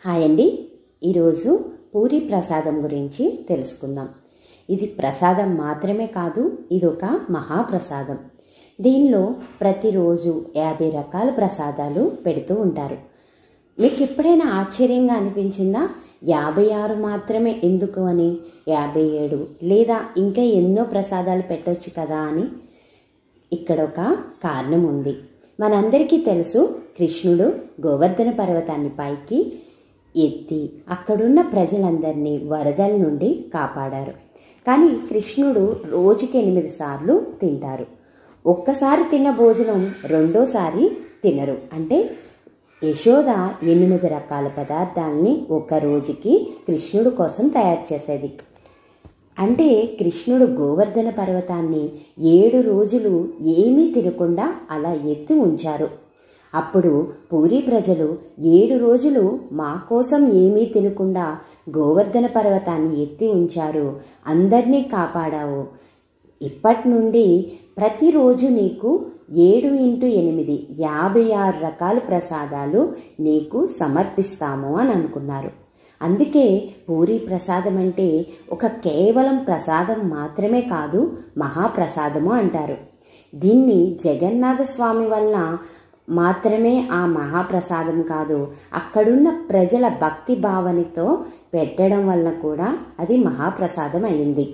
Hi అండి. ఈరోజు పూరి ప్రసాదం గురించి తెలుసుకుందాం. ఇది ప్రసాదం మాత్రమే కాదు, ఇదొక మహాప్రసాదం. దీనిలో ప్రతిరోజు 50 రకాల ప్రసాదాలు పెడుతూ ఉంటారు. మీకు ఎప్పుడైనా ఆశ్చర్యంగా అనిపించిందా? 56 మాత్రమే ఎందుకు అని, 57 లేదా ఇంకా ఎన్నో ప్రసాదాలు పెట్టొచ్చు కదా అని? ఇక్కడ ఒక కారణం ఉంది. మనందరికీ తెలుసు, కృష్ణుడు గోవర్ధన పర్వతాన్ని పైకి ఎత్తి అక్కడున్న ప్రజలందరినీ వరదల నుండి కాపాడారు. కానీ కృష్ణుడు రోజుకి 8 సార్లు తింటారు. ఒక్కసారి తిన్న భోజనం రెండోసారి తినరు. అంటే యశోద 8 రకాల పదార్థాలని ఒక రోజుకి కృష్ణుడు కోసం తయారు చేసేది. అంటే కృష్ణుడు గోవర్ధన పర్వతాన్ని 7 రోజులు ఏమీ తినకుండా అలా ఎత్తి ఉంచారు. అప్పుడు పూరి ప్రజలు 7 రోజులు మా కోసం ఏమీ తినకుండా గోవర్ధన పర్వతాన్ని ఎత్తి ఉంచారు, అందరినీ కాపాడావు. ఇప్పటి నుండి ప్రతిరోజు నీకు 7 × 8 56 రకాల ప్రసాదాలు నీకు సమర్పిస్తాము అని అనుకున్నారు. అందుకే పూరి ప్రసాదం అంటే ఒక కేవలం ప్రసాదం మాత్రమే కాదు, మహాప్రసాదము అంటారు. దీన్ని జగన్నాథ స్వామి వల్ల మాత్రమే ఆ మహాప్రసాదం కాదు, అక్కడున్న ప్రజల భక్తి భావనతో పెట్టడం వల్ల కూడా అది మహాప్రసాదం అయింది.